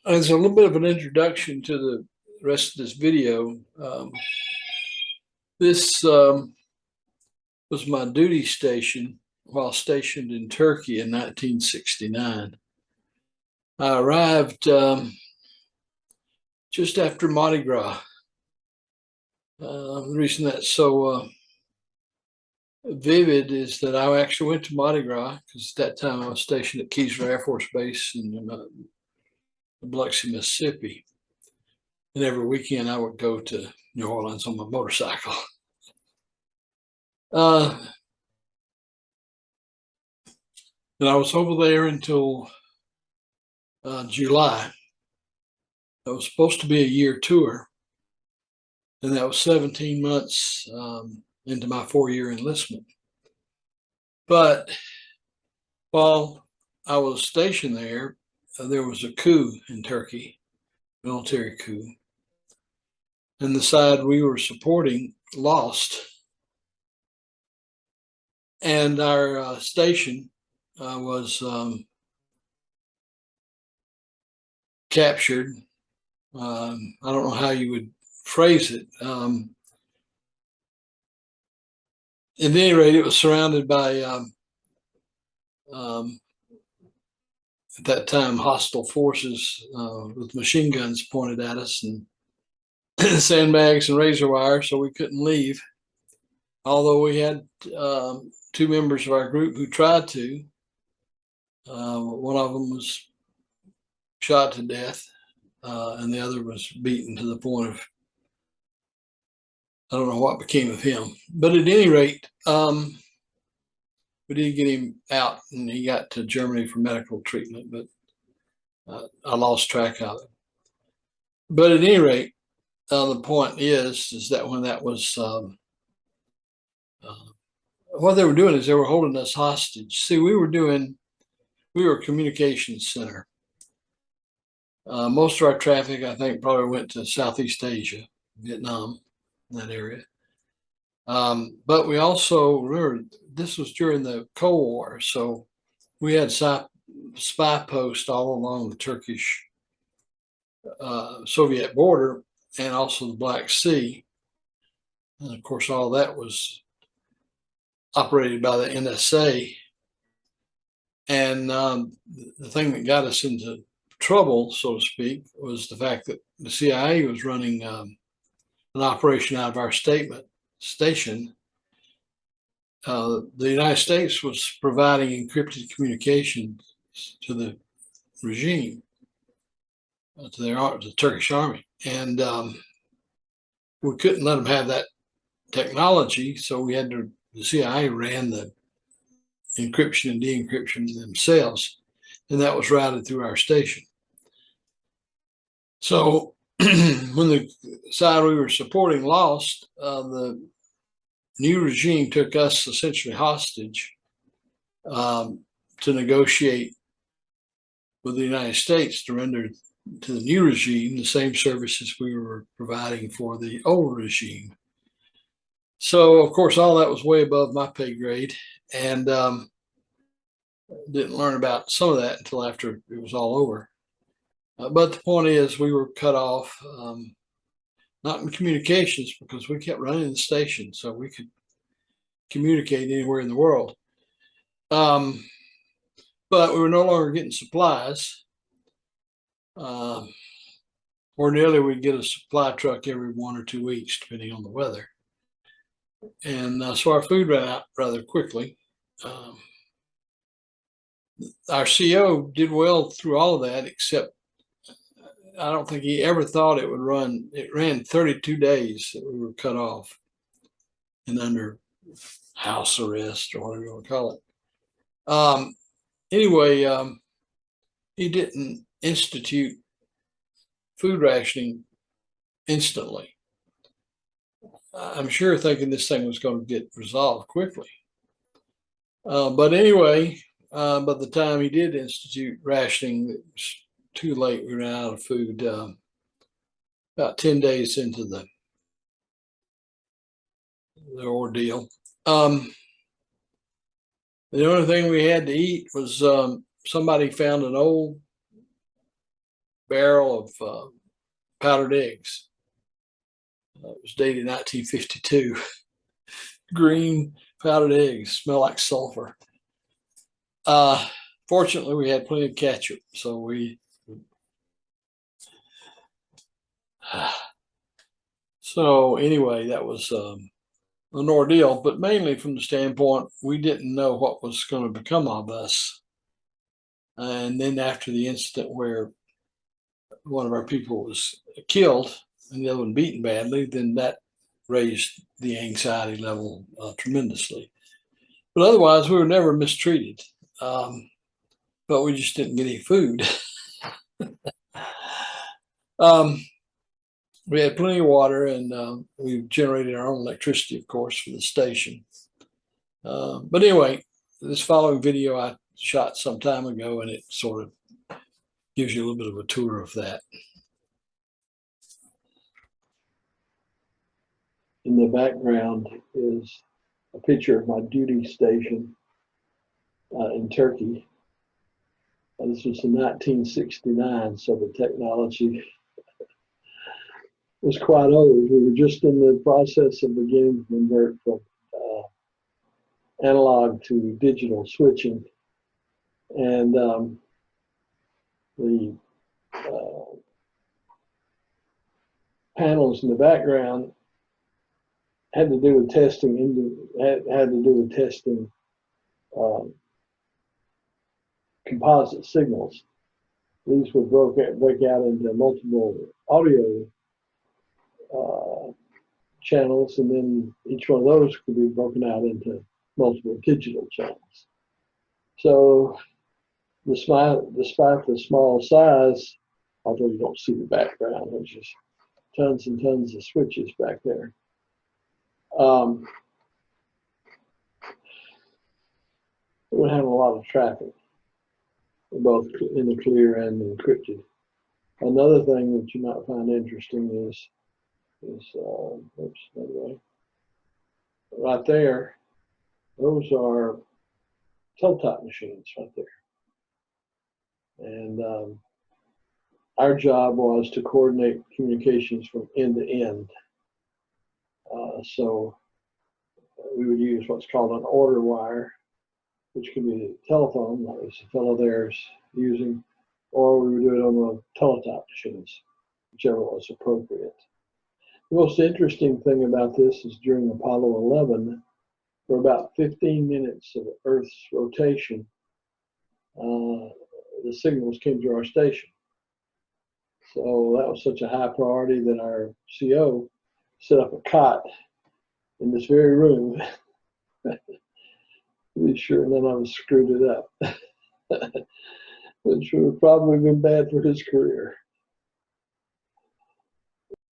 As a little bit of an introduction to the rest of this video, this was my duty station while stationed in Turkey in 1969. I arrived just after Mardi Gras. The reason that's so vivid is that I actually went to Mardi Gras because at that time I was stationed at Keesler Air Force Base in Biloxi, Mississippi. And every weekend I would go to New Orleans on my motorcycle. And I was over there until July. It was supposed to be a year tour, and that was 17 months into my 4-year enlistment. But while I was stationed there, there was a coup in Turkey, military coup, and the side we were supporting lost. And our station was captured. I don't know how you would phrase it. At any rate, it was surrounded by, at that time, hostile forces with machine guns pointed at us and sandbags and razor wire, so we couldn't leave. Although we had 2 members of our group who tried to. One of them was shot to death, and the other was beaten to the point of, I don't know what became of him. But at any rate, we did get him out, and he got to Germany for medical treatment, but I lost track of it. But at any rate, the point is that when that was, what they were doing is they were holding us hostage. See, we were a communications center. Most of our traffic, I think, probably went to Southeast Asia, Vietnam, that area. But we also, remember, this was during the Cold War, so we had spy posts all along the Turkish Soviet border and also the Black Sea. And of course, all that was operated by the NSA. And the thing that got us into trouble, so to speak, was the fact that the CIA was running an operation out of our station. The United States was providing encrypted communications to the regime, to the Turkish army. And we couldn't let them have that technology, so the CIA ran the encryption and de-encryption themselves, and that was routed through our station. So when the side we were supporting lost, the new regime took us essentially hostage to negotiate with the United States to render to the new regime the same services we were providing for the old regime. So, of course, all that was way above my pay grade, and didn't learn about some of that until after it was all over. But the point is, we were cut off, not in communications, because we kept running the station, so we could communicate anywhere in the world. But we were no longer getting supplies. Ordinarily, we'd get a supply truck every 1 or 2 weeks, depending on the weather. And so our food ran out rather quickly. Our CO did well through all of that, except I don't think he ever thought it would run. It ran 32 days that we were cut off and under house arrest, or whatever you want to call it. Anyway, he didn't institute food rationing instantly. I'm sure thinking this thing was going to get resolved quickly. But anyway, by the time he did institute rationing, it was too late. We ran out of food about 10 days into the ordeal. The only thing we had to eat was somebody found an old barrel of powdered eggs. It was dated 1952. Green powdered eggs smell like sulfur. Fortunately, we had plenty of ketchup, so we. So anyway, that was an ordeal, but mainly from the standpoint we didn't know what was going to become of us. And then after the incident where one of our people was killed and the other one beaten badly, then that raised the anxiety level tremendously. But otherwise, we were never mistreated. But we just didn't get any food. We had plenty of water, and we generated our own electricity, of course, for the station. But anyway, this following video I shot some time ago, and it sort of gives you a little bit of a tour of that. In the background is a picture of my duty station in Turkey. This was in 1969, so the technology was quite old. We were just in the process of beginning to convert from analog to digital switching, and the panels in the background had to do with testing. Had to do with testing composite signals. These would break out into multiple audio channels, and then each one of those could be broken out into multiple digital channels. So despite the small size, although you don't see the background, there's just tons and tons of switches back there. We're having a lot of traffic, both in the clear and encrypted. Another thing that you might find interesting is oops, anyway, right there, those are teletype machines right there. And our job was to coordinate communications from end to end. So we would use what's called an order wire, which could be a telephone, like this fellow there is using, or we would do it on the teletype machines, whichever was appropriate. The most interesting thing about this is during Apollo 11, for about 15 minutes of Earth's rotation, the signals came to our station. So that was such a high priority that our CO set up a cot in this very room to be sure none of us screwed it up, which would have probably been bad for his career.